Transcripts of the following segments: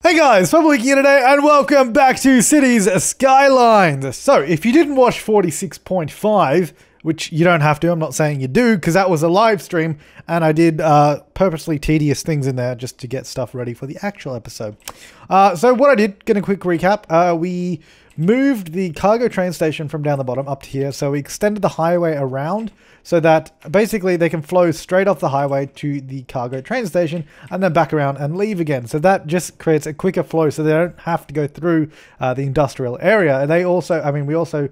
Hey guys, Flabaliki here today, and welcome back to Cities Skylines. So, if you didn't watch 46.5, which you don't have to, I'm not saying you do, because that was a live stream, and I did purposely tedious things in there just to get stuff ready for the actual episode. So what I did, get a quick recap, we moved the cargo train station from down the bottom up to here, so we extended the highway around so that basically they can flow straight off the highway to the cargo train station and then back around and leave again. So that just creates a quicker flow so they don't have to go through the industrial area. And they also, we also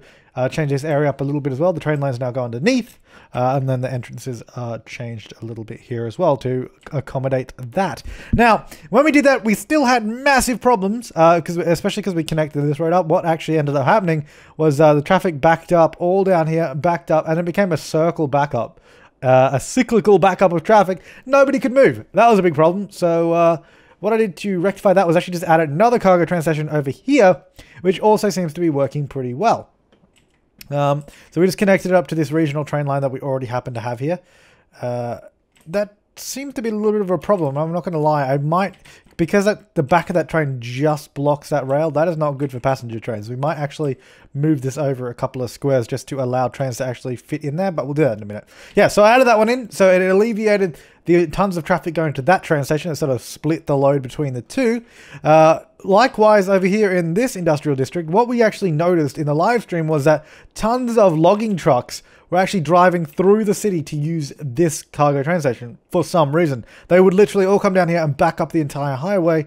changed this area up a little bit as well. The train lines now go underneath, and then the entrances are changed a little bit here as well to accommodate that. Now, when we did that, we still had massive problems, especially because we connected this road up. What actually ended up happening was the traffic backed up all down here, backed up, and it became a circle backup, a cyclical backup of traffic. Nobody could move. That was a big problem. So what I did to rectify that was actually just add another cargo train station over here, which also seems to be working pretty well. So we just connected it up to this regional train line that we already happen to have here. That seems to be a little bit of a problem. I'm not going to lie. I might, because the back of that train just blocks that rail, that is not good for passenger trains. We might actually move this over a couple of squares just to allow trains to actually fit in there, but we'll do that in a minute. Yeah, so I added that one in, so it alleviated the tons of traffic going to that train station. It sort of split the load between the two. Likewise, over here in this industrial district, what we actually noticed in the live stream was that tons of logging trucks were actually driving through the city to use this cargo train station for some reason. They would literally all come down here and back up the entire highway.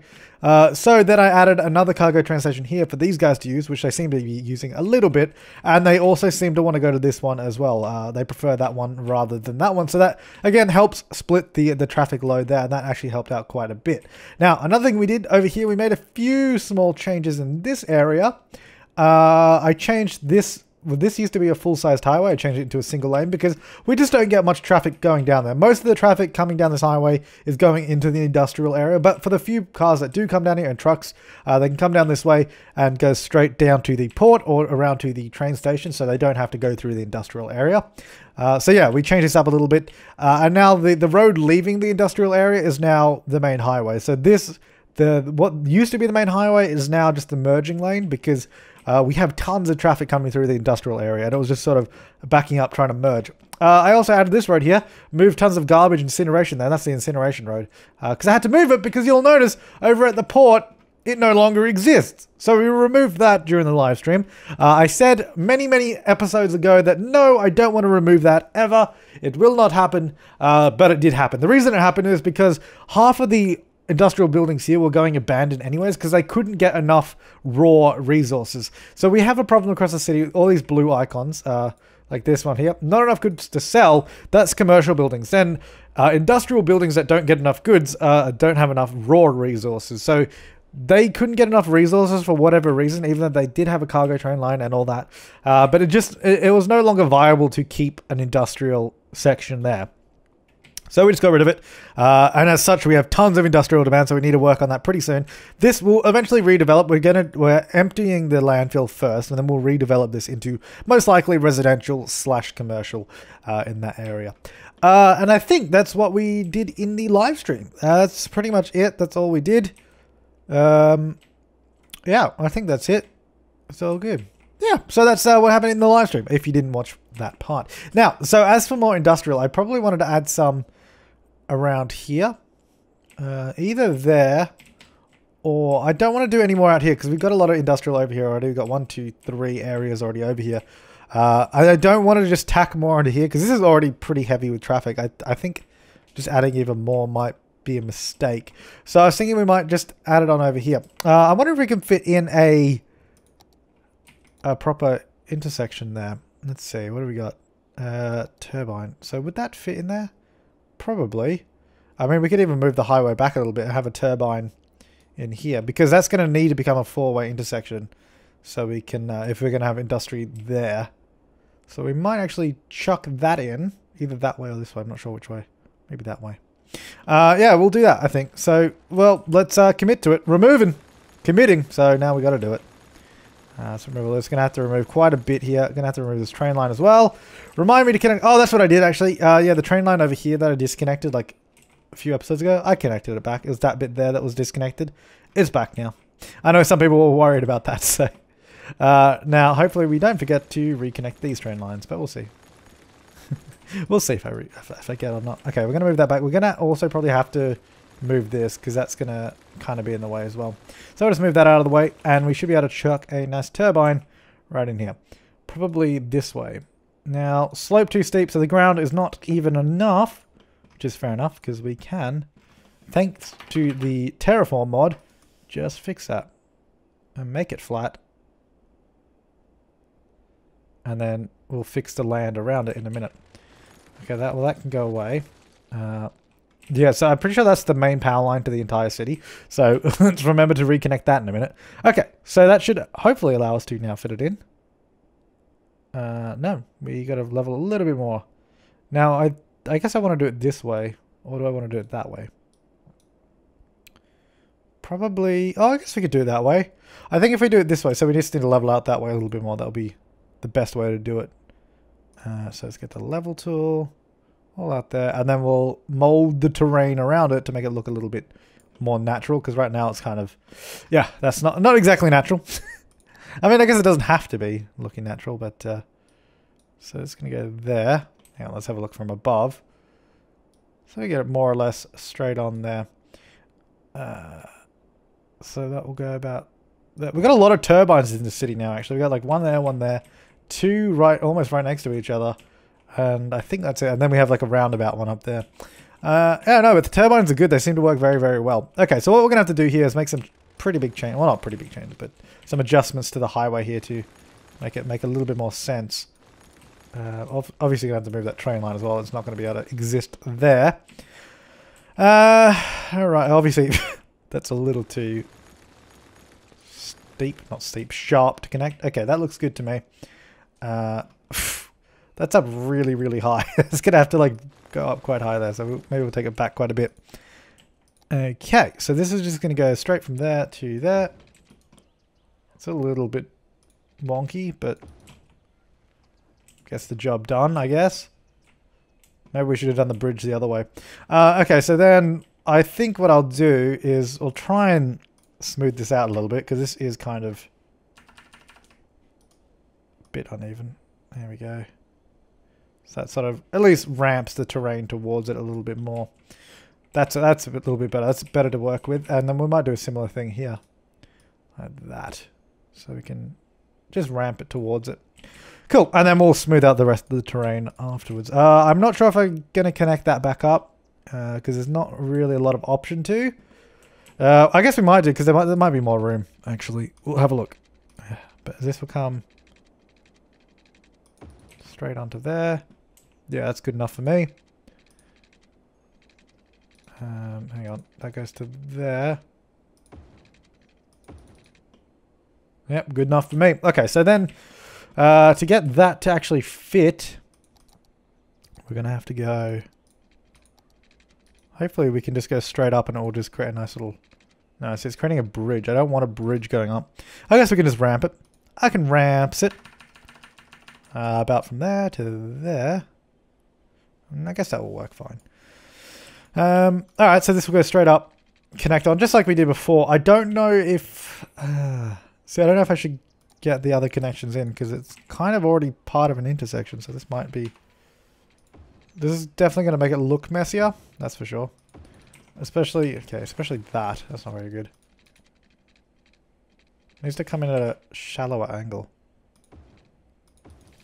So then I added another cargo train station here for these guys to use, which they seem to be using a little bit. And they also seem to want to go to this one as well. They prefer that one rather than that one. So that, again, helps split the traffic load there. And that actually helped out quite a bit. Now, another thing we did over here, we made a few small changes in this area. I changed this. Well, this used to be a full-sized highway. I changed it into a single lane because we just don't get much traffic going down there. Most of the traffic coming down this highway is going into the industrial area, but for the few cars that do come down here and trucks, they can come down this way and go straight down to the port or around to the train station, so they don't have to go through the industrial area. So yeah, we changed this up a little bit, and now the road leaving the industrial area is now the main highway. So what used to be the main highway is now just the merging lane because we have tons of traffic coming through the industrial area, and it was just sort of backing up, trying to merge. I also added this road here, moved tons of garbage incineration there. That's the incineration road. Because I had to move it because you'll notice over at the port, it no longer exists. So we removed that during the live stream. I said many episodes ago that no, I don't want to remove that ever. It will not happen, but it did happen. The reason it happened is because half of the industrial buildings here were going abandoned anyways because they couldn't get enough raw resources. So we have a problem across the city with all these blue icons, like this one here. Not enough goods to sell. That's commercial buildings. Then industrial buildings that don't get enough goods don't have enough raw resources. So they couldn't get enough resources for whatever reason, even though they did have a cargo train line and all that. But it was no longer viable to keep an industrial section there. So we just got rid of it, and as such, we have tons of industrial demand, so we need to work on that pretty soon. This will eventually redevelop. We're emptying the landfill first, and then we'll redevelop this into most likely residential / commercial in that area. And I think that's what we did in the live stream. That's pretty much it. That's all we did. Yeah, I think that's it. It's all good. Yeah, so that's what happened in the live stream, if you didn't watch that part. Now, so as for more industrial, I probably wanted to add some around here. Either there, or I don't want to do any more out here, because we've got a lot of industrial over here already. We've got 1, 2, 3 areas already over here. I don't want to just tack more onto here, because this is already pretty heavy with traffic. I think just adding even more might be a mistake. So I was thinking we might just add it on over here. I wonder if we can fit in a proper intersection there. Let's see, what do we got? Turbine. So would that fit in there? Probably. I mean, we could even move the highway back a little bit and have a turbine in here, because that's going to need to become a 4-way intersection. So we can, if we're going to have industry there. So we might actually chuck that in, either that way or this way. I'm not sure which way. Maybe that way. Yeah, we'll do that, I think. So, well, let's commit to it. Committing. So now we got to do it. So remember, we're going to have to remove quite a bit here. Going to have to remove this train line as well. Remind me to connect. Oh, that's what I did actually. Yeah, the train line over here that I disconnected like a few episodes ago. I connected it back. It was that bit there that was disconnected. it's back now. I know some people were worried about that, so... now, hopefully we don't forget to reconnect these train lines, but we'll see. We'll see if I get or not. Okay, we're going to move that back. We're going to also probably have to move this, because that's going to kind of be in the way as well. So I'll just move that out of the way, and we should be able to chuck a nice turbine right in here. Probably this way. Now, slope too steep, so the ground is not even enough, which is fair enough, because we can, thanks to the terraform mod, just fix that and make it flat. And then we'll fix the land around it in a minute. Okay, that can go away. Yeah, so I'm pretty sure that's the main power line to the entire city. So let's remember to reconnect that in a minute. Okay, so that should hopefully allow us to now fit it in. No, we got to level a little bit more. Now, I guess I want to do it this way. Or do I want to do it that way? Probably... Oh, I guess we could do it that way. I think if we do it this way, so we just need to level out that way a little bit more. That'll be the best way to do it. So let's get the level tool all out there. And then we'll mold the terrain around it to make it look a little bit more natural. Because right now it's kind of... Yeah, that's not exactly natural. I mean, I guess it doesn't have to be looking natural, but... so it's going to go there. Hang on, let's have a look from above. So we get it more or less straight on there. So that will go about... We've got a lot of turbines in the city now, actually. We've got like one there. Two almost right next to each other. And I think that's it. And then we have like a roundabout one up there. Yeah, no, but the turbines are good. They seem to work very, very well. Okay, so what we're going to have to do here is make some pretty big change. Well, not pretty big changes, but some adjustments to the highway here to make it make a little bit more sense. Obviously, you're going to have to move that train line as well. It's not going to be able to exist there. Alright, obviously, that's a little too steep. Not steep, sharp to connect. Okay, that looks good to me. That's up really, really high. It's going to have to like go up quite high there, so maybe we'll take it back quite a bit. Okay, so this is just going to go straight from there to there. It's a little bit wonky, but gets the job done, I guess. Maybe we should have done the bridge the other way. Okay, so then I think what I'll do is I'll try and smooth this out a little bit, because this is kind of a bit uneven. There we go. So that sort of at least ramps the terrain towards it a little bit more. That's a little bit better. That's better to work with. And then we might do a similar thing here. Like that. So we can just ramp it towards it. Cool. And then we'll smooth out the rest of the terrain afterwards. I'm not sure if I'm going to connect that back up. Because there's not really a lot of option to. I guess we might do, because there might be more room, actually. We'll have a look. But this will come straight onto there. Yeah, that's good enough for me. Hang on. That goes to there. Yep, good enough for me. Okay, so then to get that to actually fit, we're going to have to go... Hopefully we can just go straight up and it will just create a nice little... No, so it's creating a bridge. I don't want a bridge going up. I guess we can just ramp it. I can ramps it. About from there to there. And I guess that will work fine. Alright, so this will go straight up. Connect on, just like we did before. I don't know if... see, I don't know if I should get the other connections in, because it's kind of already part of an intersection, so this might be... This is definitely going to make it look messier, that's for sure. Especially that. That's not very good. It needs to come in at a shallower angle.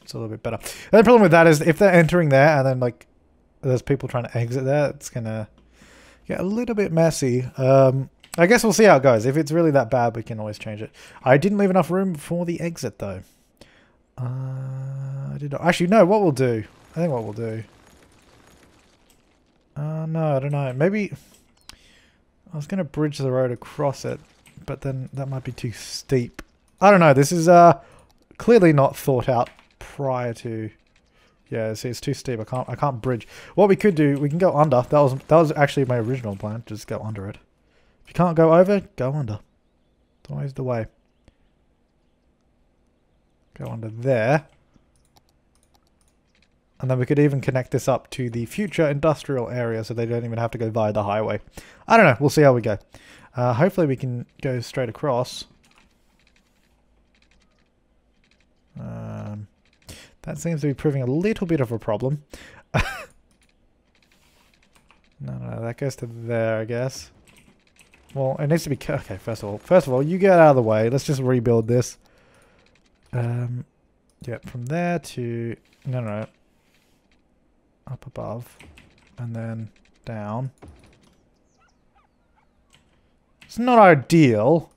It's a little bit better. And the problem with that is if they're entering there and then like there's people trying to exit there, it's going to get a little bit messy. I guess we'll see how it goes. If it's really that bad, we can always change it. I didn't leave enough room for the exit though. I did not. Actually, no, what we'll do. I think what we'll do. No, I don't know. Maybe I was going to bridge the road across it, but then that might be too steep. I don't know. This is clearly not thought out prior to. Yeah, see, it's too steep. I can't bridge. What we could do, we can go under. That was actually my original plan. Just go under it. If you can't go over, go under. It's always the way. Go under there. And then we could even connect this up to the future industrial area so they don't even have to go via the highway. I don't know. We'll see how we go. Hopefully we can go straight across. That seems to be proving a little bit of a problem. No, that goes to there, I guess. Well, it needs to be... Okay, first of all, you get out of the way. Let's just rebuild this. Yeah, from there to... No. Up above. And then down. It's not ideal.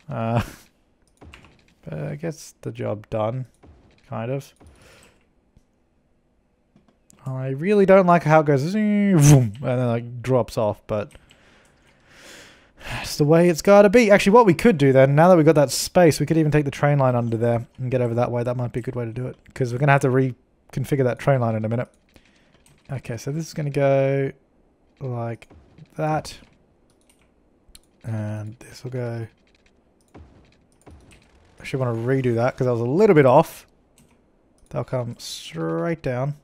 But I guess the job done. Kind of. I really don't like how it goes... And then like drops off, but... It's the way it's gotta be. Actually, what we could do then, now that we've got that space, we could even take the train line under there and get over that way. That might be a good way to do it. Because we're going to have to reconfigure that train line in a minute. Okay, so this is going to go like that. And this will go... I should want to redo that because I was a little bit off. They'll come straight down.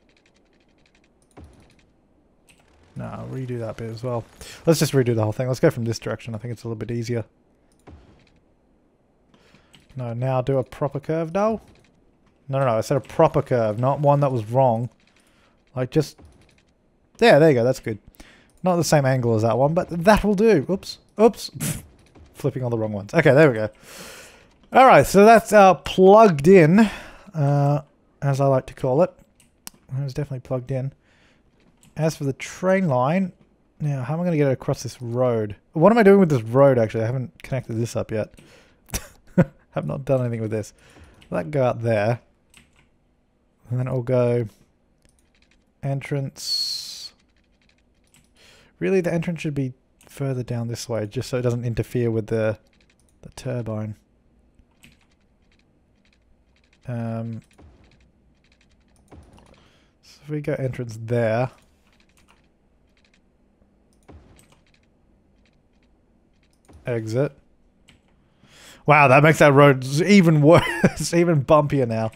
No, I'll redo that bit as well. Let's just redo the whole thing. Let's go from this direction. I think it's a little bit easier. No, now do a proper curve, no? No, I said a proper curve, not one that was wrong. Like just... Yeah, there you go, that's good. Not the same angle as that one, but that will do. Oops. Flipping on the wrong ones. Okay, there we go. Alright, so that's plugged in, as I like to call it. It's definitely plugged in. As for the train line, now how am I going to get it across this road? What am I doing with this road actually? I haven't connected this up yet. Have not done anything with this. Let that go out there. And then it'll go entrance. Really the entrance should be further down this way just so it doesn't interfere with the turbine. So if we go entrance there. Exit. Wow, that makes that road even worse, even bumpier now.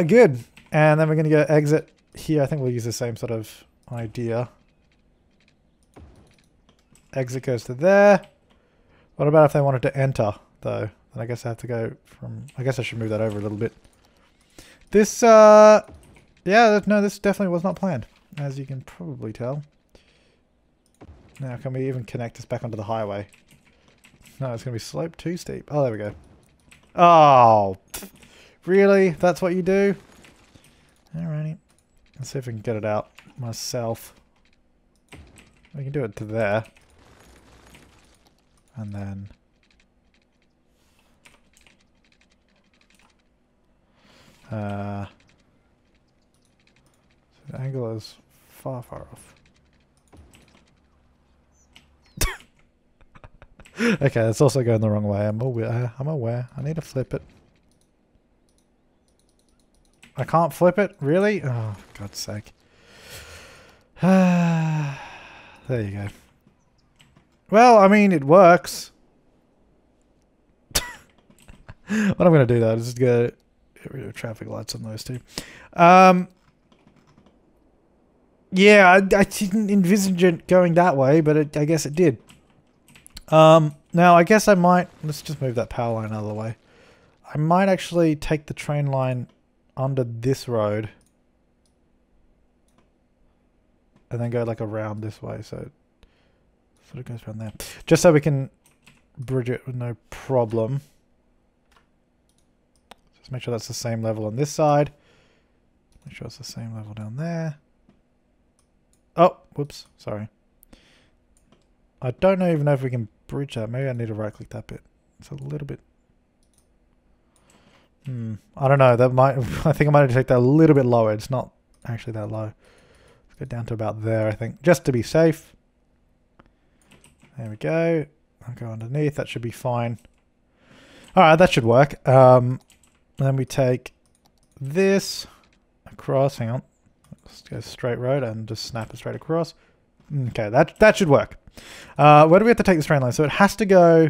Good. And then we're going to go exit here. I think we'll use the same sort of idea. Exit goes to there. What about if they wanted to enter, though? Then I guess I have to go from... I guess I should move that over a little bit. This, yeah, no, this definitely was not planned, as you can probably tell. Now, can we even connect this back onto the highway? No, it's going to be sloped too steep. Oh, there we go. Oh, really? That's what you do? Alrighty. Let's see if we can get it out myself. We can do it to there. And then... so the angle is far off. Okay, it's also going the wrong way. I'm aware. I need to flip it. I can't flip it? Really? Oh, for God's sake. There you go. Well, I mean, it works. What I'm going to do, though, is just get rid of traffic lights on those two. Yeah, I didn't envisage it going that way, but I guess it did. Now I guess I might, let's just move that power line out of the way. I might actually take the train line under this road and then go like around this way, so it sort of goes around there. Just so we can bridge it with no problem. Just make sure that's the same level on this side. Make sure it's the same level down there. Oh, whoops, sorry. I don't even know if we can bridge that. Maybe I need to right click that bit. It's a little bit... I don't know. That might... I think I might have to take that a little bit lower. It's not actually that low. Let's go down to about there, I think. Just to be safe. There we go. I'll go underneath. That should be fine. Alright, that should work. And then we take this across. Hang on. Let's go straight road and just snap it straight across. Okay, that should work. Where do we have to take this train line? So it has to go...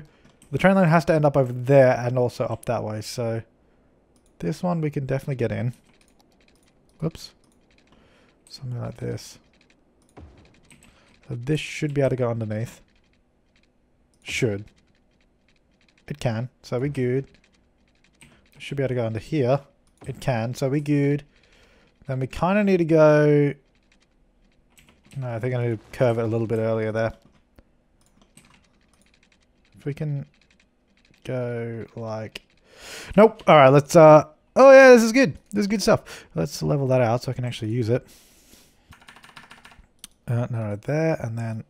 The train line has to end up over there and also up that way. So this one we can definitely get in. Whoops. Something like this. So this should be able to go underneath. Should. It can, so we good. Should be able to go under here. It can, so we good. Then we kind of need to go... No, I think I need to curve it a little bit earlier there. If we can go like... Nope. Alright, let's... Oh yeah, this is good. This is good stuff. Let's level that out so I can actually use it. No, right there, and then...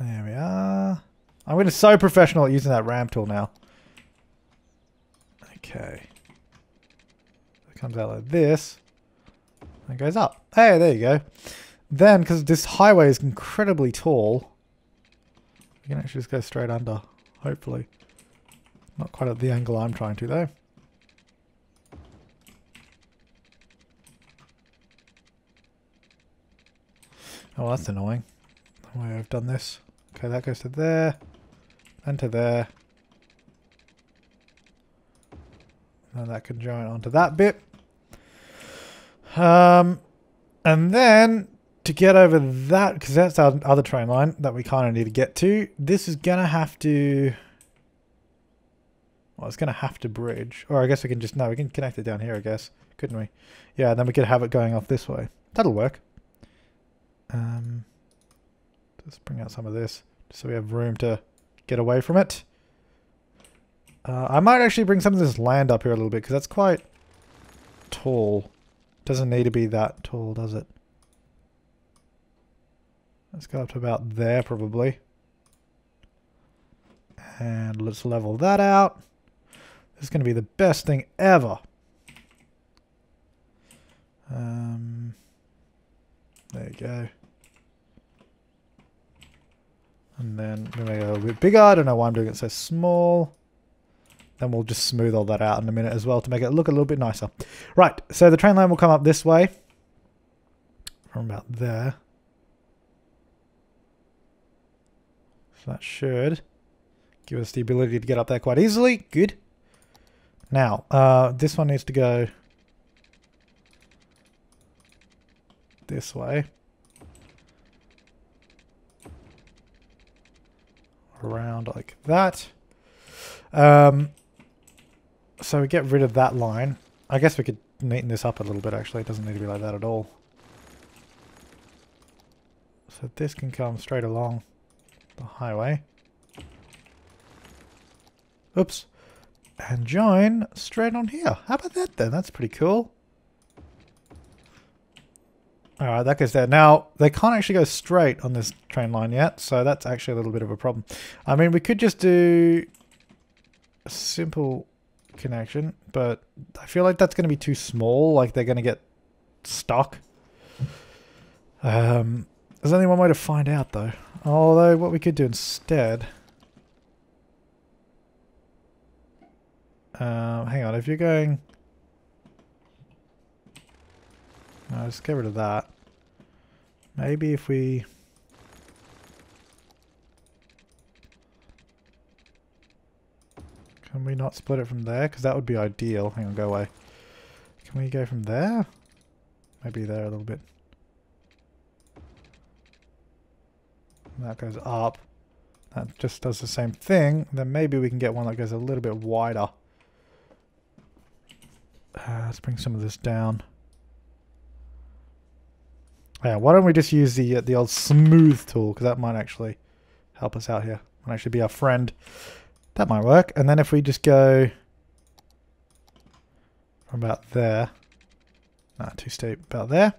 There we are. I'm going to be so professional at using that ramp tool now. Okay. It comes out like this. And goes up. Hey, there you go. Then, because this highway is incredibly tall, we can actually just go straight under, hopefully. Not quite at the angle I'm trying to, though. Oh, that's annoying. The way I've done this. Okay, that goes to there. And to there. And that can join onto that bit. And then... To get over that, because that's our other train line that we kind of need to get to, this is going to have to... Well, it's going to have to bridge. Or I guess we can just... No, we can connect it down here, I guess. Couldn't we? Yeah, then we could have it going off this way. That'll work. Just bring out some of this, just so we have room to get away from it. I might actually bring some of this land up here a little bit, because that's quite tall. Doesn't need to be that tall, does it? Let's go up to about there, probably. And let's level that out. This is going to be the best thing ever. There you go. And then we make it a little bit bigger. I don't know why I'm doing it so small. Then we'll just smooth all that out in a minute as well to make it look a little bit nicer. Right, so the train line will come up this way. From about there. So that should give us the ability to get up there quite easily. Good. Now, this one needs to go this way. Around like that. So we get rid of that line. I guess we could neaten this up a little bit actually. It doesn't need to be like that at all. So this can come straight along the highway. Oops. And join straight on here. How about that then? That's pretty cool. Alright, that goes there. Now, they can't actually go straight on this train line yet, so that's actually a little bit of a problem. I mean, we could just do a simple connection, but I feel like that's going to be too small. Like, they're going to get stuck. There's only one way to find out, though. Although, what we could do instead... hang on, if you're going... No, let's get rid of that. Maybe if we... Can we not split it from there? Because that would be ideal. Hang on, go away. Can we go from there? Maybe there a little bit. And that goes up. That just does the same thing. Then maybe we can get one that goes a little bit wider. Let's bring some of this down. Yeah, why don't we just use the old smooth tool, because that might actually help us out here. Might actually be our friend. That might work. And then if we just go from about there. Nah, too steep. About there.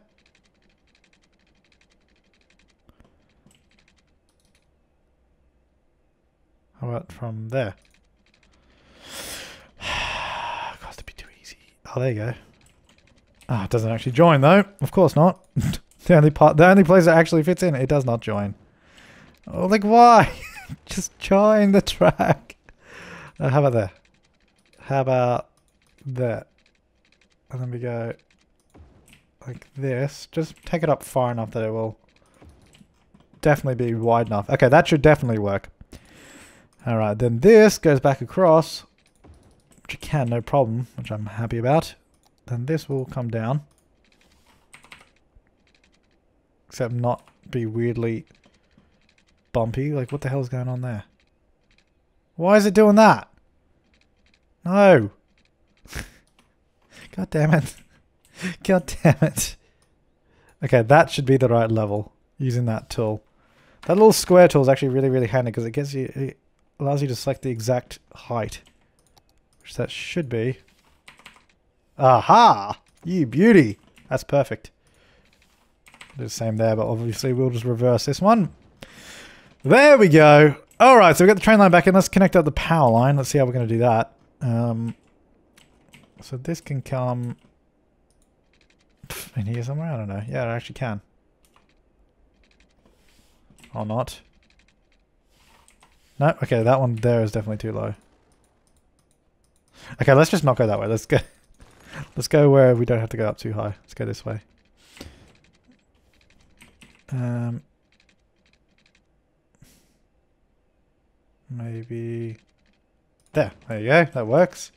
How about from there? God, that'd be too easy. Oh, there you go. Ah, it doesn't actually join though. Of course not. The only place it actually fits in, it does not join. Oh, like why? Just join the track. How about there? How about there? And then we go like this. Just take it up far enough that it will definitely be wide enough. Okay, that should definitely work. Alright, then this goes back across, which it can, no problem, which I'm happy about. Then this will come down. Except not be weirdly bumpy. Like, what the hell's going on there? Why is it doing that? No. God damn it. God damn it. Okay, that should be the right level using that tool. That little square tool is actually really, really handy because it allows you to select the exact height. Which that should be. Aha! You beauty! That's perfect. Do the same there, but obviously we'll just reverse this one. There we go. Alright, so we've got the train line back in. Let's connect up the power line. Let's see how we're going to do that. So this can come in here somewhere? I don't know. Yeah, it actually can. Or not. No, okay, that one there is definitely too low. Okay, let's just not go that way. Let's go where we don't have to go up too high. Let's go this way. Maybe there you go, that works.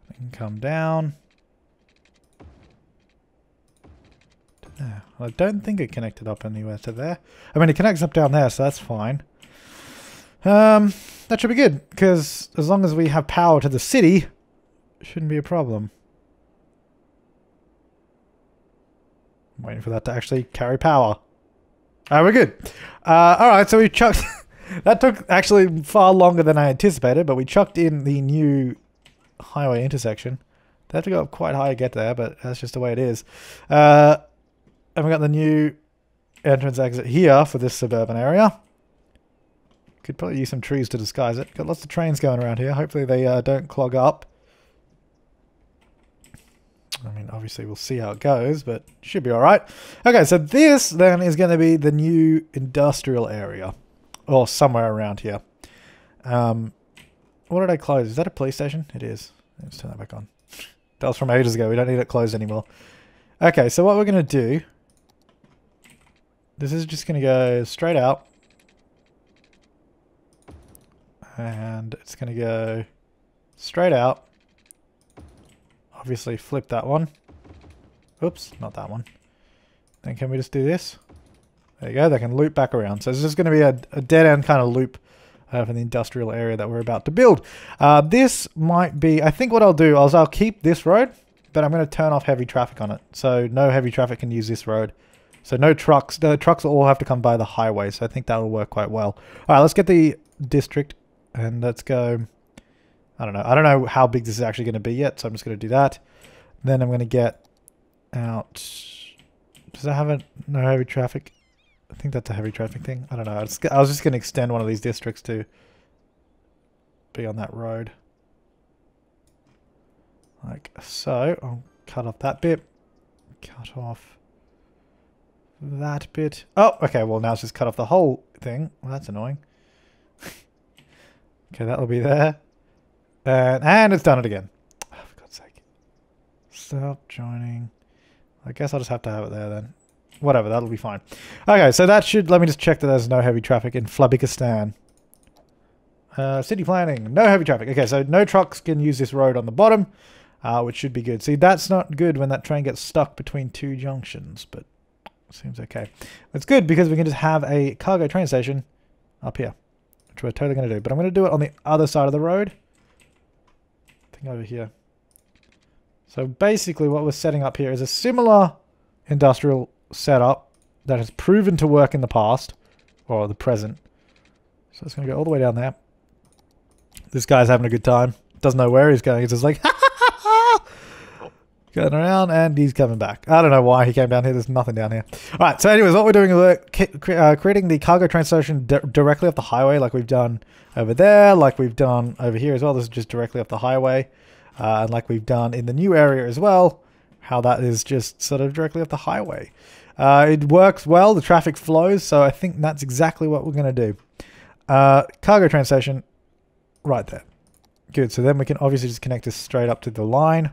We can come down to there. I don't think it connected up anywhere to there. I mean, it connects up down there, so that's fine. That should be good, because as long as we have power to the city, it shouldn't be a problem. I'm waiting for that to actually carry power. Alright, we're good. Alright, so we chucked... That took actually far longer than I anticipated, but we chucked in the new highway intersection. They have to go up quite high to get there, but that's just the way it is. And we got the new entrance exit here for this suburban area. Could probably use some trees to disguise it. Got lots of trains going around here. Hopefully they don't clog up. I mean, obviously we'll see how it goes, but should be alright. Okay, so this then is going to be the new industrial area. Or somewhere around here. What did I close? Is that a police station? It is. Let's turn that back on. That was from ages ago. We don't need it closed anymore. Okay, so what we're going to do... This is just going to go straight out. And it's going to go straight out. Obviously flip that one. Oops, not that one. Then can we just do this? There you go, they can loop back around. So it's just going to be a dead-end kind of loop for the industrial area that we're about to build. This might be... I think what I'll do is I'll keep this road, but I'm going to turn off heavy traffic on it. So no heavy traffic can use this road. So no trucks. The trucks will all have to come by the highway, so I think that will work quite well. Alright, let's get the district, and let's go... I don't know. I don't know how big this is actually going to be yet, so I'm just going to do that. Then I'm going to get out... Does that have no heavy traffic? I think that's a heavy traffic thing. I don't know. I was just going to extend one of these districts to be on that road. Like so. I'll cut off that bit. Cut off that bit. Oh, okay. Well, now it's just cut off the whole thing. Well, that's annoying. Okay, that'll be there. And it's done it again. Oh, for God's sake. Stop joining. I guess I'll just have to have it there then. Whatever, that'll be fine. Okay, so that should... Let me just check that there's no heavy traffic in Flabalikistan. City planning. No heavy traffic. Okay, so no trucks can use this road on the bottom, which should be good. See, that's not good when that train gets stuck between two junctions, but seems okay. It's good because we can just have a cargo train station up here, which we're totally going to do. But I'm going to do it on the other side of the road. I think over here. So basically what we're setting up here is a similar industrial setup that has proven to work in the past, or the present. So it's going to go all the way down there. This guy's having a good time. Doesn't know where he's going. He's just like, going around, and he's coming back. I don't know why he came down here. There's nothing down here. Alright, so anyways, what we're doing is we're creating the cargo train station directly off the highway, like we've done over there, like we've done over here as well. This is just directly off the highway. And like we've done in the new area as well, how that is just sort of directly off the highway. It works well, the traffic flows, so I think that's exactly what we're going to do. Cargo train station, right there. Good, so then we can obviously just connect this straight up to the line.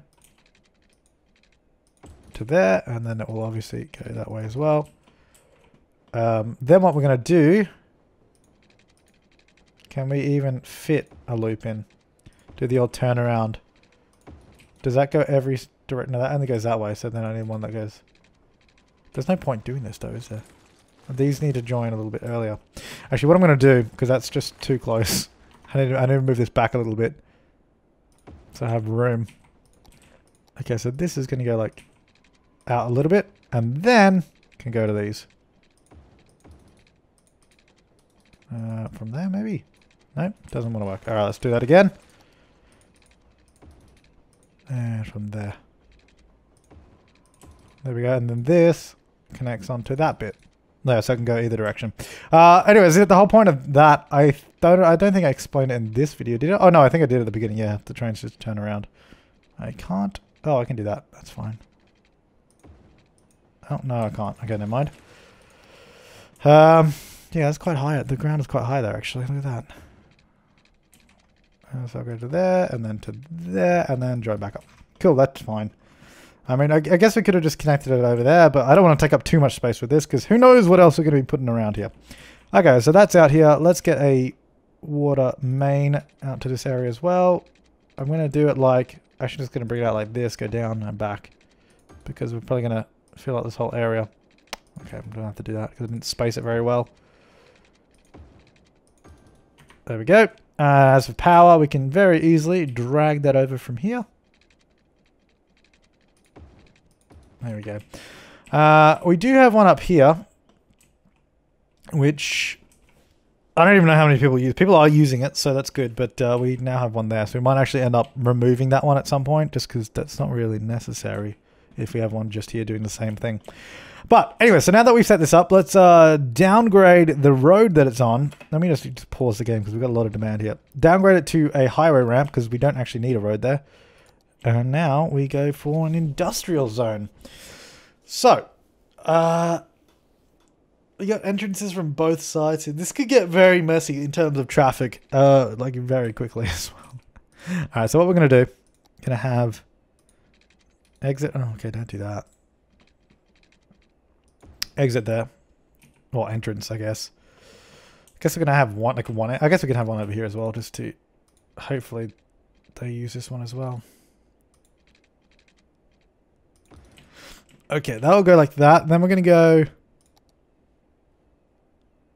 To there, and then it will obviously go that way as well. Then what we're going to do... Can we even fit a loop in? Do the old turnaround. Does that go every direction? No, that only goes that way, so then I need one that goes... There's no point doing this though, is there? These need to join a little bit earlier. Actually, what I'm going to do, because that's just too close, I need to move this back a little bit so I have room. Okay, so this is going to go like out a little bit, and then can go to these. From there, maybe? Nope, doesn't want to work. Alright, let's do that again. And from there. There we go, and then this connects onto that bit. There, so I can go either direction. Anyways, the whole point of that, I don't think I explained it in this video, did I? Oh no, I think I did at the beginning, yeah. The trains just turn around. I can't... Oh, I can do that. That's fine. Oh, no, I can't. Okay, never mind. Yeah, that's quite high. The ground is quite high there, actually. Look at that. So I'll go to there, and then to there, and then join back up. Cool, that's fine. I mean, I guess we could have just connected it over there, but I don't want to take up too much space with this, because who knows what else we're going to be putting around here. Okay, so that's out here. Let's get a water main out to this area as well. I'm going to do it like... Actually, just going to bring it out like this, go down and back, because we're probably going to fill out this whole area. Okay, I'm going to have to do that, because I didn't space it very well. There we go. As for power, we can very easily drag that over from here. There we go. We do have one up here, which I don't even know how many people use. People are using it, so that's good, but we now have one there. So we might actually end up removing that one at some point, just because that's not really necessary if we have one just here doing the same thing. But anyway, so now that we've set this up, let's downgrade the road that it's on. Let me just pause the game because we've got a lot of demand here. Downgrade it to a highway ramp because we don't actually need a road there. And now we go for an industrial zone. So, we got entrances from both sides. This could get very messy in terms of traffic, like very quickly as well. All right, so what we're going to do, going to have exit. Oh, okay, don't do that. Exit there. Or entrance, I guess. I guess we're going to have one, like one. I guess we can have one over here as well, just to hopefully they use this one as well. Okay, that'll go like that. Then we're going to go...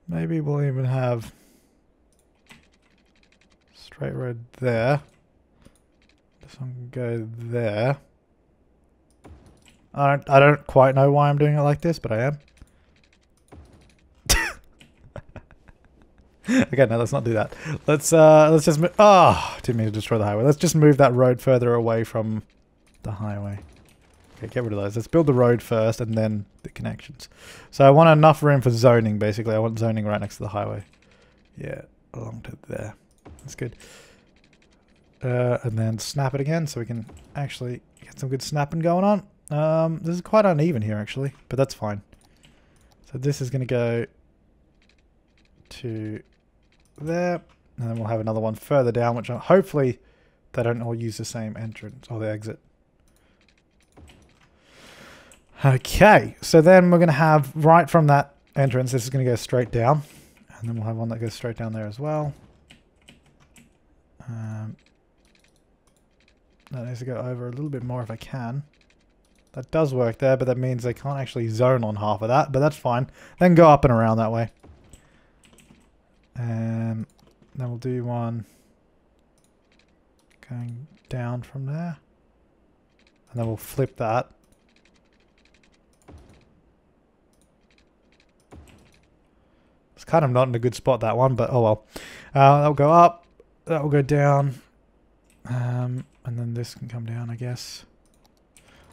Maybe we'll even have straight road there. This one can go there. I don't quite know why I'm doing it like this, but I am. Okay, no, let's not do that. Let's just move. Oh, didn't mean to destroy the highway. Let's just move that road further away from the highway. Okay, get rid of those. Let's build the road first and then the connections. So I want enough room for zoning, basically. I want zoning right next to the highway. Yeah, along to there. That's good. And then snap it again so we can actually get some good snapping going on. This is quite uneven here, actually, but that's fine. So this is going to go to there, and then we'll have another one further down, which hopefully they don't all use the same entrance or the exit. Okay, so then we're going to have right from that entrance, this is going to go straight down, and then we'll have one that goes straight down there as well. That needs to go over a little bit more if I can. That does work there, but that means they can't actually zone on half of that, but that's fine. They can go up and around that way. And then we'll do one going down from there. And then we'll flip that. It's kind of not in a good spot, that one, but oh well. That'll go up. That'll go down. And then this can come down, I guess.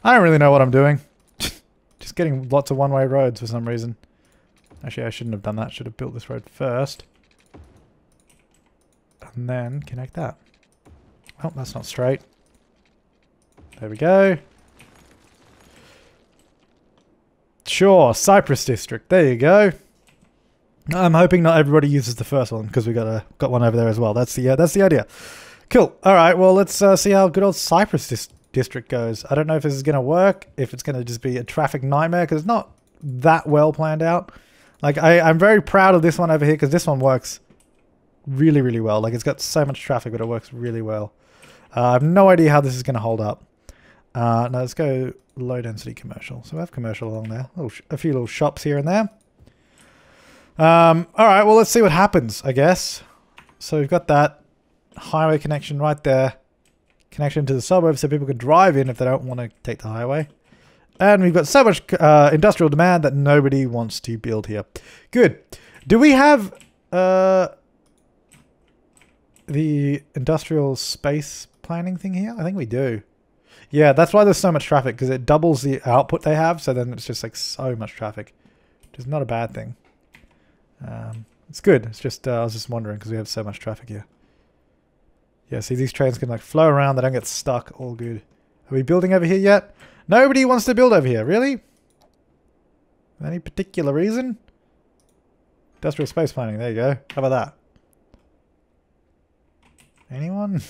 I don't really know what I'm doing. Just getting lots of one-way roads for some reason. Actually, I shouldn't have done that. Should have built this road first. And then connect that. Oh, that's not straight. There we go. Sure, Cypress District. There you go. I'm hoping not everybody uses the first one because we got one over there as well. That's the idea. Cool. All right. Well, let's see how good old Cypress District goes. I don't know if this is going to work. If it's going to just be a traffic nightmare because it's not that well planned out. Like I'm very proud of this one over here because this one works really, really well. Like it's got so much traffic, but it works really well. I have no idea how this is going to hold up. Now let's go low density commercial. So we have commercial along there. A few little shops here and there. All right, well, let's see what happens, I guess. So we've got that. highway connection right there. Connection to the suburbs so people can drive in if they don't want to take the highway. And we've got so much industrial demand that nobody wants to build here. Good. Do we have the industrial space planning thing here? I think we do. Yeah, that's why there's so much traffic, because it doubles the output they have, so then it's just like so much traffic, which is not a bad thing. It's good. It's just, I was just wondering because we have so much traffic here. Yeah, see, these trains can like flow around, they don't get stuck, all good. Are we building over here yet? Nobody wants to build over here, really? Any particular reason? Industrial space planning, there you go. How about that? Anyone?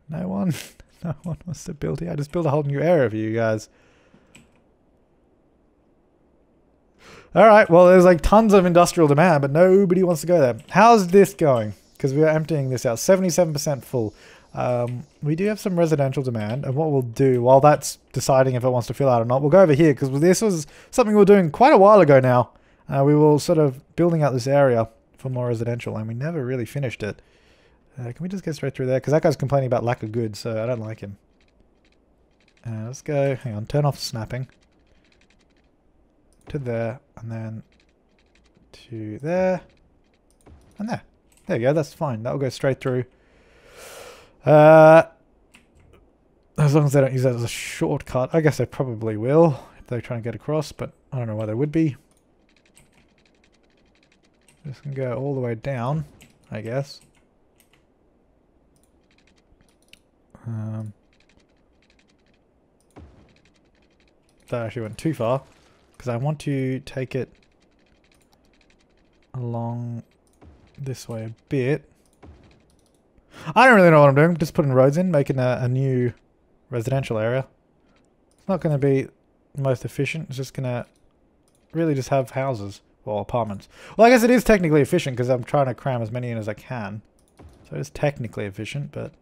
No one? No one wants to build here. I just built a whole new area for you guys. Alright, well there's like tons of industrial demand, but nobody wants to go there. How's this going? Because we are emptying this out. 77% full. We do have some residential demand, and what we'll do, while that's deciding if it wants to fill out or not, we'll go over here, because this was something we were doing quite a while ago now. We were sort of building out this area for more residential, and we never really finished it. Can we just get straight through there? Because that guy's complaining about lack of goods, so I don't like him. Let's go, hang on, turn off snapping. To there, and then to there, and there. There you go, that's fine. That'll go straight through. As long as they don't use that as a shortcut. I guess they probably will if they're trying to get across, but I don't know why they would be. This can go all the way down, I guess. That actually went too far, because I want to take it along this way a bit. I don't really know what I'm doing. I'm just putting roads in, making a new residential area. It's not going to be the most efficient. It's just going to really just have houses or apartments. Well, I guess it is technically efficient because I'm trying to cram as many in as I can. So it's technically efficient, but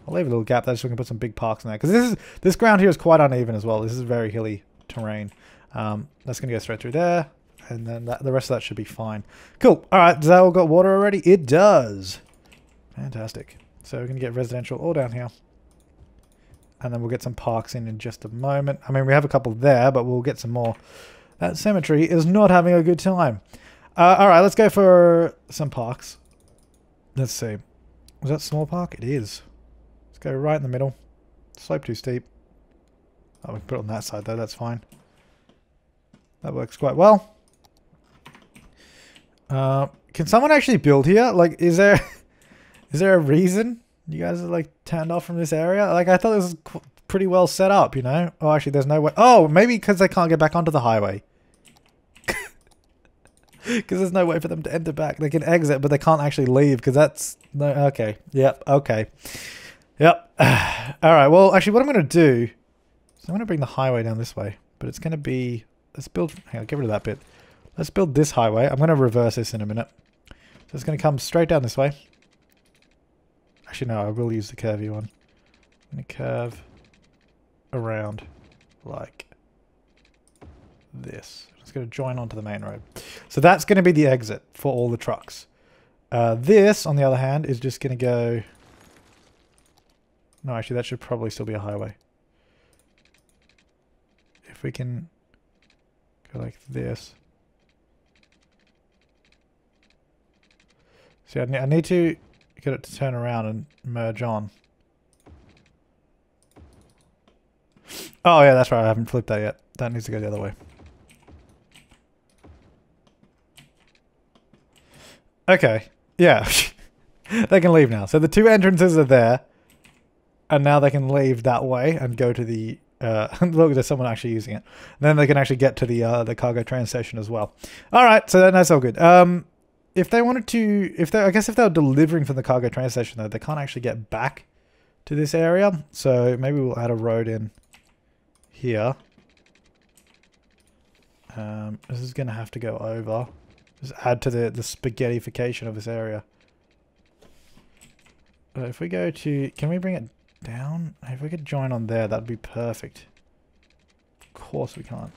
I'll leave a little gap there so we can put some big parks in there. Because this ground here is quite uneven as well. This is very hilly terrain. That's going to go straight through there. And then the rest of that should be fine. Cool. Alright, does that all got water already? It does. Fantastic. So we're going to get residential all down here. And then we'll get some parks in just a moment. I mean, we have a couple there, but we'll get some more. That cemetery is not having a good time. Alright, let's go for some parks. Let's see. Was that small park? It is. Let's go right in the middle. Slope too steep. Oh, we can put it on that side though, that's fine. That works quite well. Can someone actually build here? Like, is there a reason you guys are like turned off from this area? Like, I thought this was pretty well set up, you know? Oh, actually, there's no way. Oh, maybe because they can't get back onto the highway. Because there's no way for them to enter back. They can exit, but they can't actually leave because that's no. Okay. Yep. Okay. Yep. All right. Well, actually, what I'm going to do is I'm going to bring the highway down this way, but it's going to be. Let's build. Hang on. Get rid of that bit. Let's build this highway. I'm going to reverse this in a minute. So it's going to come straight down this way. Actually, no. I will use the curvy one. I'm going to curve around like this. It's going to join onto the main road. So that's going to be the exit for all the trucks. This, on the other hand, is just going to go... No, actually, that should probably still be a highway. If we can go like this. See, I need to get it to turn around and merge on. Oh, yeah, that's right. I haven't flipped that yet. That needs to go the other way. Okay, yeah, they can leave now. So the two entrances are there, and now they can leave that way and go to the, look, there's someone actually using it. And then they can actually get to the cargo train station as well. All right, so that's all good. If they wanted to, I guess if they were delivering from the cargo train station though, they can't actually get back to this area. So maybe we'll add a road in here. This is going to have to go over. Just add to the spaghettification of this area. If we go to... Can we bring it down? If we could join on there, that'd be perfect. Of course we can't.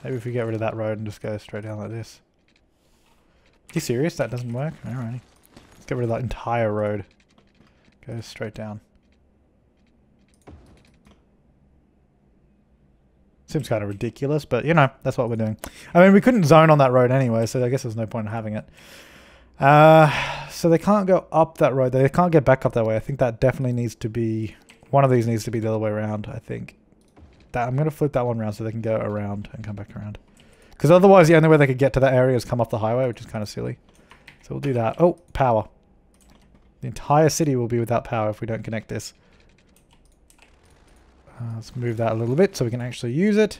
Maybe if we get rid of that road and just go straight down like this. Are you serious? That doesn't work? Alrighty. Let's get rid of that entire road. Go straight down. Seems kind of ridiculous, but you know, that's what we're doing. I mean, we couldn't zone on that road anyway, so I guess there's no point in having it. So they can't go up that road. They can't get back up that way. I think that definitely needs to be... One of these needs to be the other way around, I think. I'm going to flip that one around so they can go around and come back around. Because otherwise the only way they could get to that area is come off the highway, which is kind of silly. So we'll do that. Oh, power. The entire city will be without power if we don't connect this. Let's move that a little bit so we can actually use it.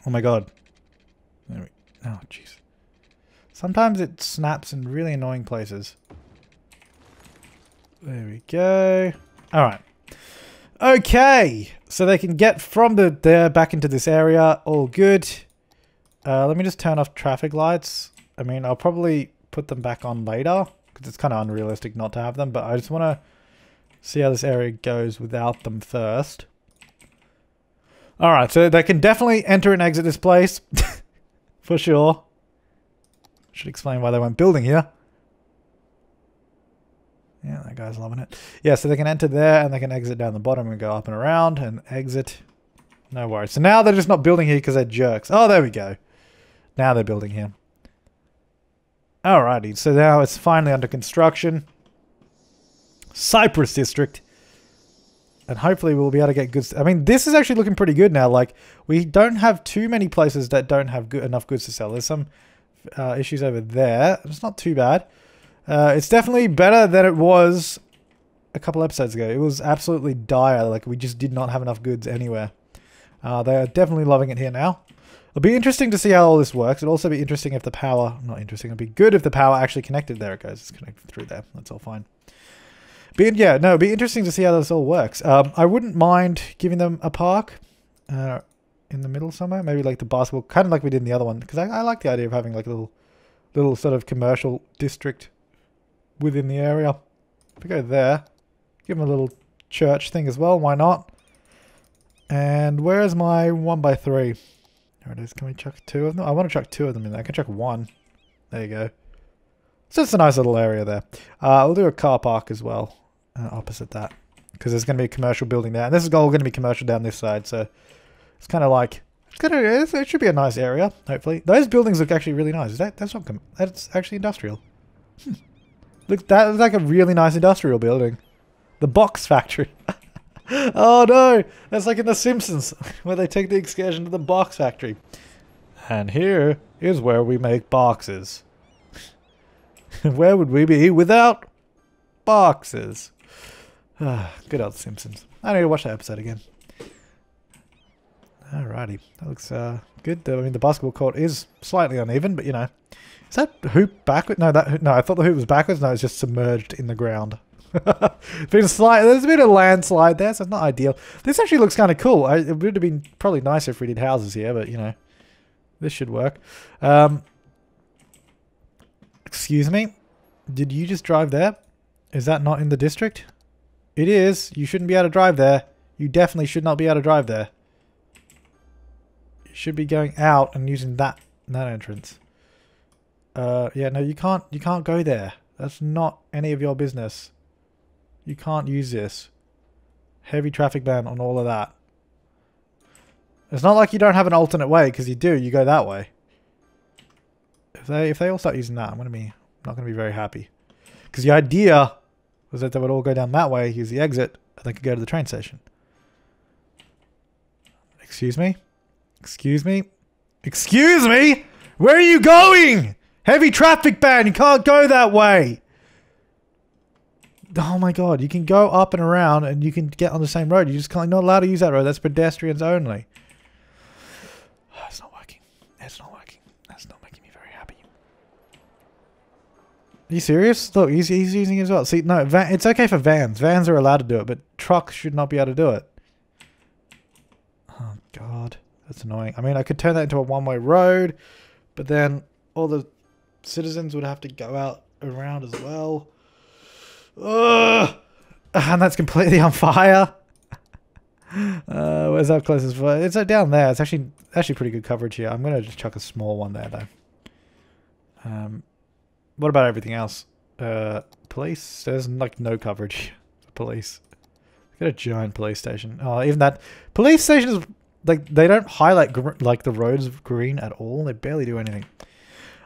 Oh my god. Oh, jeez. Sometimes it snaps in really annoying places. There we go. Alright. Okay. So they can get from there back into this area. All good. Let me just turn off traffic lights. I mean, I'll probably put them back on later, because it's kind of unrealistic not to have them, but I just want to see how this area goes without them first. Alright, so they can definitely enter and exit this place. For sure. Should explain why they weren't building here. Yeah, that guy's loving it. Yeah, so they can enter there and they can exit down the bottom and go up and around and exit. No worries. So now they're just not building here because they're jerks. Oh, there we go. Now they're building here. Alrighty, so now it's finally under construction. Cypress District. And hopefully we'll be able to get goods. I mean, this is actually looking pretty good now. Like, we don't have too many places that don't have enough goods to sell. There's some issues over there. It's not too bad. It's definitely better than it was a couple episodes ago. It was absolutely dire. Like, we just did not have enough goods anywhere. They are definitely loving it here now. It'll be interesting to see how all this works. It'll also be interesting if the power... Not interesting. It'll be good if the power actually connected. There it goes. It's connected through there. That's all fine. Yeah, no, it'll be interesting to see how this all works. I wouldn't mind giving them a park in the middle somewhere. Maybe like the basketball... Kind of like we did in the other one. Because I like the idea of having like a little sort of commercial district within the area. If we go there, give them a little church thing as well. Why not? And where is my 1x3? There it is. Can we chuck two of them? I want to chuck two of them in there. I can chuck one. There you go. So it's a nice little area there. We'll do a car park as well. Opposite that. Because there's going to be a commercial building there. And this is all going to be commercial down this side. So it's kind of like... It should be a nice area, hopefully. Those buildings look actually really nice. That's actually industrial. Look, that looks like a really nice industrial building. The box factory. Oh no! That's like in The Simpsons, where they take the excursion to the box factory. And here is where we make boxes. Where would we be without boxes? Good old Simpsons. I need to watch that episode again. Alrighty. That looks good. I mean, the basketball court is slightly uneven, but you know. Is that hoop backwards? No, I thought the hoop was backwards. No, it's just submerged in the ground. There's been a landslide there, so it's not ideal. This actually looks kind of cool. It would have been probably nicer if we did houses here, but you know, this should work. Excuse me? Did you just drive there? Is that not in the district? It is. You shouldn't be able to drive there. You definitely should not be able to drive there. You should be going out and using that entrance. Yeah, no, you can't go there. That's not any of your business. You can't use this. Heavy traffic ban on all of that. It's not like you don't have an alternate way, because you do. You go that way. If they all start using that, I'm not going to be very happy. Because the idea was that they would all go down that way, use the exit, and they could go to the train station. Excuse me? Excuse me? Excuse me? Where are you going? Heavy traffic ban. You can't go that way. Oh my god. You can go up and around and you can get on the same road. You just can't. You're not allowed to use that road. That's pedestrians only. It's not working. It's not working. That's not making me very happy. Are you serious? Look, he's using it as well. See, no, it's okay for vans. Vans are allowed to do it, but trucks should not be able to do it. Oh god. That's annoying. I mean, I could turn that into a one-way road, but then all the citizens would have to go out around as well. Ugh! And that's completely on fire. Where's our closest fire? It's down there. It's actually pretty good coverage here. I'm going to just chuck a small one there, though. What about everything else? Police? There's like no coverage for police. Got a giant police station. Oh, even that police station is like they don't highlight like the roads green at all. They barely do anything.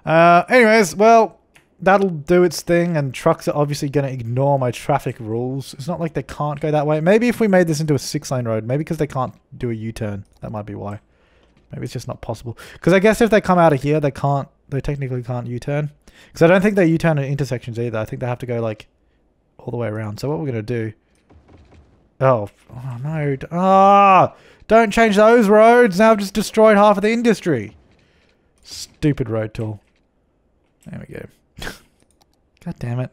Anyways, well, that'll do its thing, and trucks are obviously going to ignore my traffic rules. It's not like they can't go that way. Maybe if we made this into a 6-lane road, maybe because they can't do a U-turn. That might be why. Maybe it's just not possible. Because I guess if they come out of here, they technically can't U-turn. Because I don't think they U-turn at intersections either. I think they have to go like all the way around. So what we're going to do... Oh no. Don't change those roads. Now I've just destroyed half of the industry. Stupid road tool. There we go. God damn it.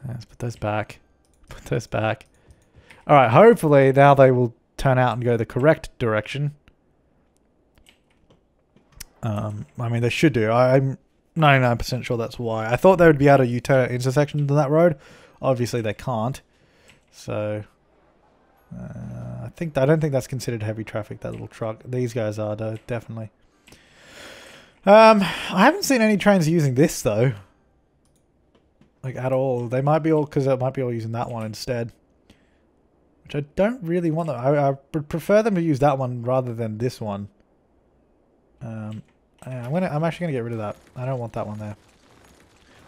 Let's put those back. Put those back. Alright, hopefully now they will turn out and go the correct direction. I mean, they should do. I'm 99% sure that's why. I thought they would be able to U-turn at intersections on that road. Obviously they can't. So I don't think that's considered heavy traffic, that little truck. These guys are though, definitely. I haven't seen any trains using this though. Like at all. They might be all, because it might be all using that one instead. Which I don't really want them. I would prefer them to use that one rather than this one. I'm actually gonna get rid of that. I don't want that one there.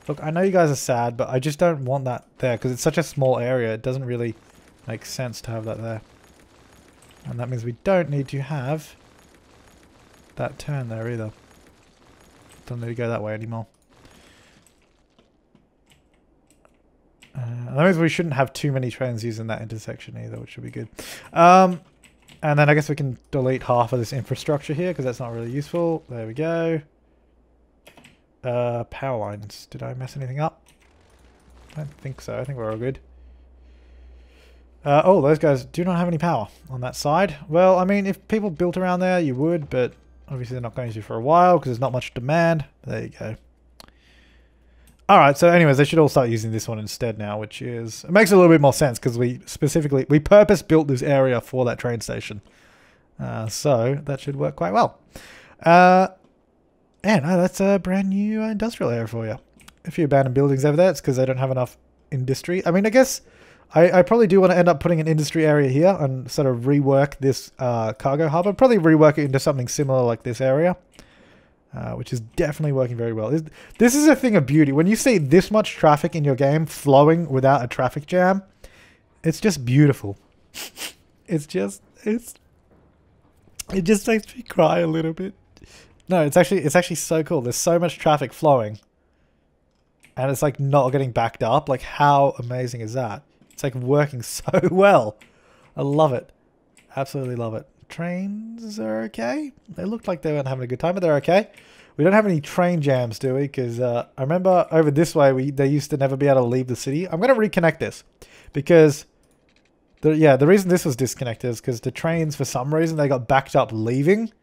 Look, I know you guys are sad, but I just don't want that there because it's such a small area. It doesn't really make sense to have that there. And that means we don't need to have that turn there either. Don't need to go that way anymore. That means we shouldn't have too many trains using that intersection either, which should be good. And then I guess we can delete half of this infrastructure here because that's not really useful. There we go. Power lines. Did I mess anything up? I don't think so. I think we're all good. Oh, those guys do not have any power on that side. Well, I mean, if people built around there, you would, but obviously they're not going to for a while because there's not much demand. There you go. Alright, so anyways, they should all start using this one instead now, which is... It makes a little bit more sense because we purpose-built this area for that train station. So that should work quite well. And that's a brand new industrial area for you. A few abandoned buildings over there. It's because they don't have enough industry. I mean, I guess I probably do want to end up putting an industry area here and sort of rework this cargo hub. I'd probably rework it into something similar like this area. Which is definitely working very well. This is a thing of beauty. When you see this much traffic in your game flowing without a traffic jam, it's just beautiful. It just makes me cry a little bit. No, it's actually so cool. There's so much traffic flowing. And it's like not getting backed up. Like how amazing is that? It's like working so well. I love it. Absolutely love it. Trains are okay. They looked like they weren't having a good time, but they're okay. We don't have any train jams, do we? Because I remember over this way, they used to never be able to leave the city. I'm going to reconnect this because the reason this was disconnected is because the trains, for some reason, they got backed up leaving.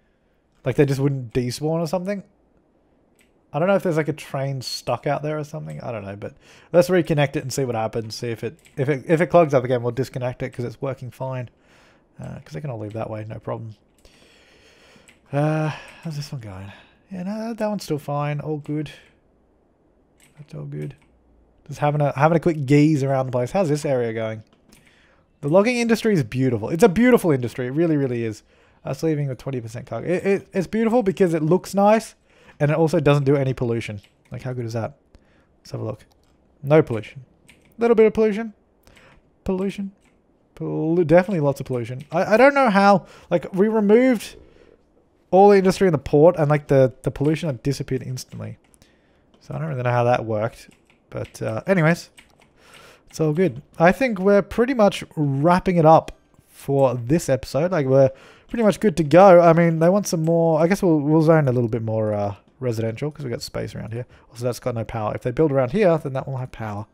Like they just wouldn't despawn or something. I don't know if there's like a train stuck out there or something. I don't know, but let's reconnect it and see what happens. See if it clogs up again, we'll disconnect it because it's working fine. Because they can all leave that way, no problem. How's this one going? Yeah, no, that one's still fine. All good. That's all good. Just having a quick gaze around the place. How's this area going? The logging industry is beautiful. It's a beautiful industry. It really, really is. Us leaving with 20% cargo. It's beautiful because it looks nice, and it also doesn't do any pollution. Like, how good is that? Let's have a look. No pollution. A little bit of pollution. Pollution. Definitely lots of pollution. I don't know how, like, we removed all the industry in the port and like the pollution had disappeared instantly. So I don't really know how that worked. But anyways, it's all good. I think we're pretty much wrapping it up for this episode. Like we're pretty much good to go. I mean, they want some more. I guess we'll zone a little bit more residential because we've got space around here. Also, that's got no power. If they build around here, then that will have power.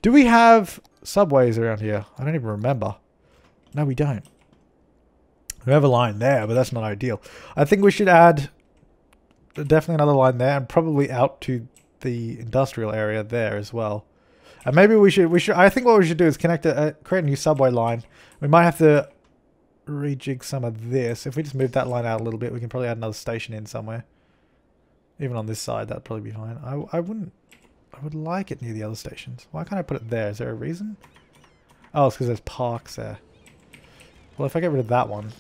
Do we have subways around here? I don't even remember. No, we don't. We have a line there, but that's not ideal. I think we should add definitely another line there and probably out to the industrial area there as well. And maybe we should, I think what we should do is create a new subway line. We might have to rejig some of this. If we just move that line out a little bit, we can probably add another station in somewhere. Even on this side, that'd probably be fine. I would like it near the other stations. Why can't I put it there? Is there a reason? Oh, it's because there's parks there. Well, if I get rid of that one,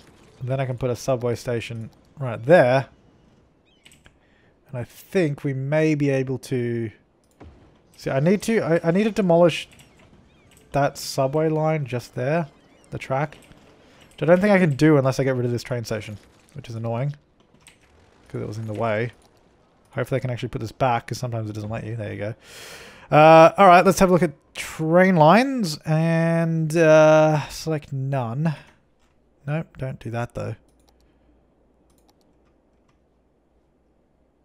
then I can put a subway station right there. And I think we may be able to... See, I need to demolish that subway line just there. The track. Which I don't think I can do unless I get rid of this train station. Which is annoying. Because it was in the way. Hopefully I can actually put this back, because sometimes it doesn't let you. There you go. Alright, let's have a look at train lines. And select none. Nope, don't do that though.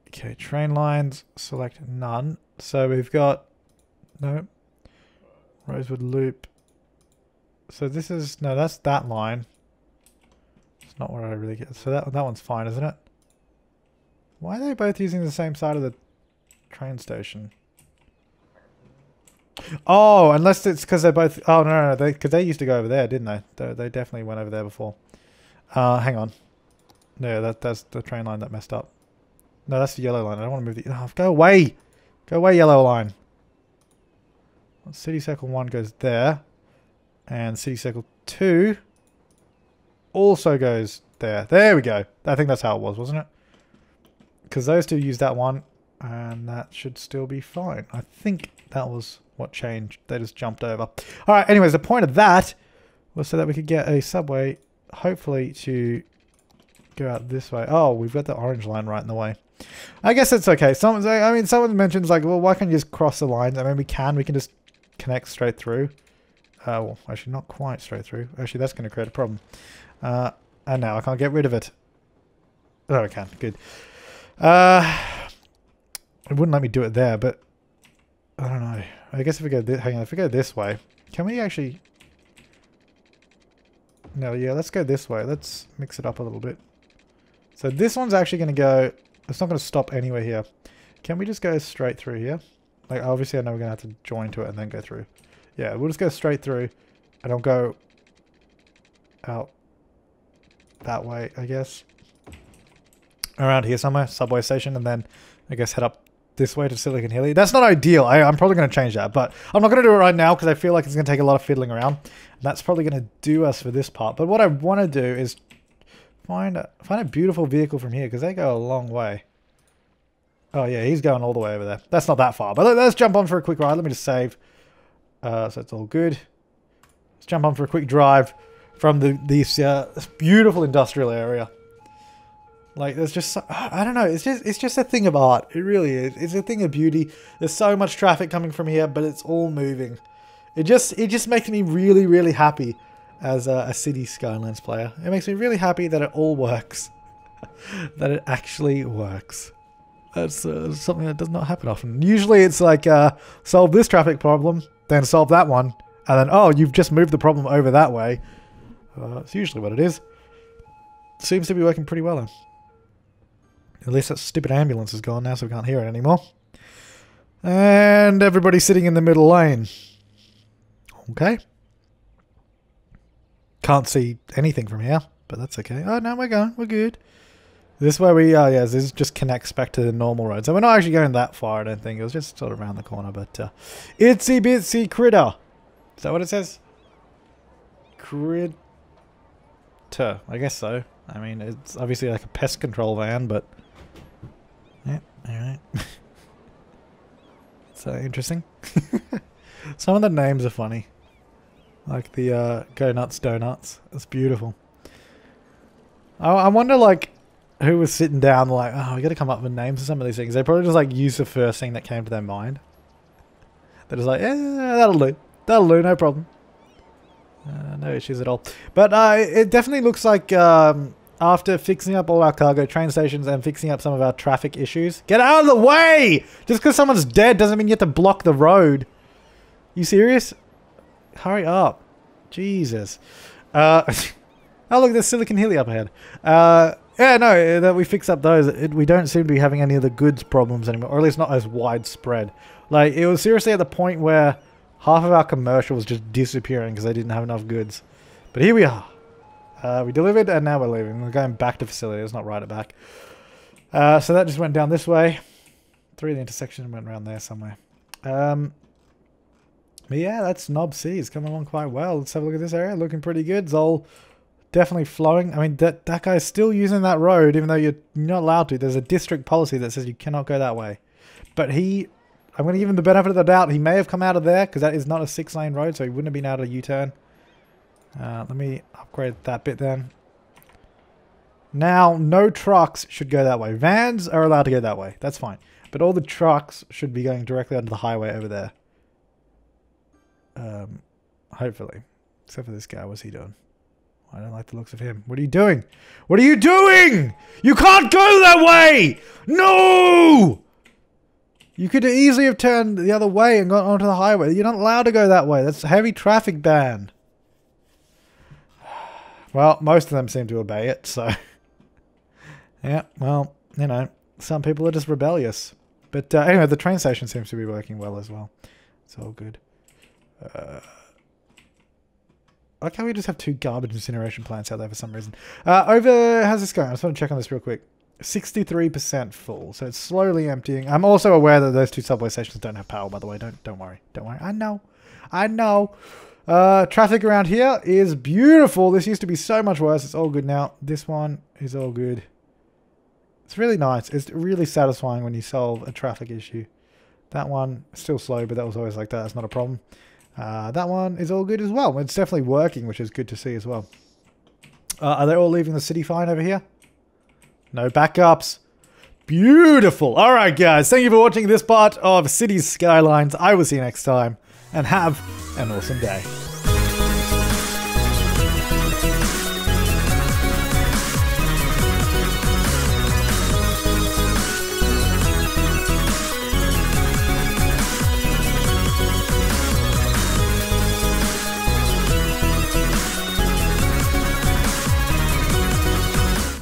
Okay, train lines, select none. So we've got... Nope. Rosewood Loop. So this is... No, that's that line. It's not what I really get. So that one's fine, isn't it? Why are they both using the same side of the train station? Oh, unless it's because they're both... Oh, no, because they used to go over there, didn't they? They definitely went over there before. Hang on. No, that's the train line that messed up. No, that's the yellow line. I don't want to move the... Oh, go away! Go away, yellow line. City Circle 1 goes there. And City Circle 2 also goes there. There we go. I think that's how it was, wasn't it? Because those two used that one, and that should still be fine. I think that was what changed. They just jumped over. Alright, anyways, the point of that was so that we could get a subway, hopefully, to go out this way. Oh, we've got the orange line right in the way. I guess it's okay. Someone mentions, like, well, why can't you just cross the lines? I mean, we can just connect straight through. Well, actually, not quite straight through. Actually, that's going to create a problem. And now I can't get rid of it. Oh, I can. Good. It wouldn't let me do it there, but I don't know. I guess if we go if we go this way, can we actually... No, yeah, let's go this way. Let's mix it up a little bit. So this one's actually going to go... It's not going to stop anywhere here. Can we just go straight through here? Like, obviously I know we're going to have to join to it and then go through. Yeah, we'll just go straight through and I'll go out that way, I guess. Around here somewhere, subway station, and then I guess head up this way to Silicon Hilly. That's not ideal. I'm probably going to change that, but I'm not going to do it right now because I feel like it's going to take a lot of fiddling around. And that's probably going to do us for this part. But what I want to do is find a beautiful vehicle from here because they go a long way. Oh yeah, he's going all the way over there. That's not that far, but let's jump on for a quick ride. Let me just save. So it's all good. Let's jump on for a quick drive from this beautiful industrial area. Like, there's just... I don't know. It's just a thing of art. It really is. It's a thing of beauty. There's so much traffic coming from here, but it's all moving. It just makes me really, really happy as a City Skylines player. It makes me really happy that it all works. That it actually works. That's something that does not happen often. Usually it's like, solve this traffic problem, then solve that one, and then, oh, you've just moved the problem over that way. It's usually what it is. Seems to be working pretty well then. At least that stupid ambulance is gone now, so we can't hear it anymore. And everybody's sitting in the middle lane. Okay. Can't see anything from here, but that's okay. Oh, no, we're going. We're good. This way we... yeah, this just connects back to the normal road. So we're not actually going that far, I don't think. It was just sort of around the corner, but... itsy bitsy critter. Is that what it says? Critter. I guess so. I mean, it's obviously like a pest control van, but... Yeah, alright. It's interesting. Some of the names are funny. Like the Go Nuts Donuts. It's beautiful. I wonder, like, who was sitting down like, oh, we got to come up with names for some of these things. They probably just, like, use the first thing that came to their mind. They're just like, that'll do. That'll do, no problem. No issues at all. But it definitely looks like after fixing up all our cargo train stations and fixing up some of our traffic issues... Get out of the way! Just because someone's dead doesn't mean you have to block the road. You serious? Hurry up. Jesus. Oh, look, there's Silicon Hilly up ahead. Yeah, no, that we fix up those. We don't seem to be having any of the goods problems anymore, or at least not as widespread. Like, it was seriously at the point where half of our commercial was just disappearing because they didn't have enough goods. But here we are. We delivered and now we're leaving. We're going back to facility. Let's not ride it back. So that just went down this way. Through the intersection and went around there somewhere. But yeah, that's Knob City. It's coming along quite well. Let's have a look at this area. Looking pretty good. It's all definitely flowing. I mean, that guy's still using that road, even though you're not allowed to. There's a district policy that says you cannot go that way. But I'm going to give him the benefit of the doubt. He may have come out of there, because that is not a 6-lane road, so he wouldn't have been able to U-turn. Let me upgrade that bit then. Now, no trucks should go that way. Vans are allowed to go that way. That's fine. But all the trucks should be going directly onto the highway over there. Hopefully. Except for this guy. What's he doing? I don't like the looks of him. What are you doing? What are you doing? You can't go that way! No! You could easily have turned the other way and gone onto the highway. You're not allowed to go that way. That's a heavy traffic ban. Well, most of them seem to obey it, so... yeah, well, you know, some people are just rebellious. But anyway, the train station seems to be working well as well. It's all good. Why can't we just have 2 garbage incineration plants out there for some reason? How's this going? I just want to check on this real quick. 63% full, so it's slowly emptying. I'm also aware that those 2 subway stations don't have power, by the way. Don't worry. Don't worry. I know. Traffic around here is beautiful. This used to be so much worse. It's all good now. This one is all good. It's really nice. It's really satisfying when you solve a traffic issue. That one is still slow, but that was always like that. That's not a problem. That one is all good as well. It's definitely working, which is good to see as well. Are they all leaving the city fine over here? No backups. Beautiful. All right, guys. Thank you for watching this part of Cities Skylines. I will see you next time, and have an awesome day.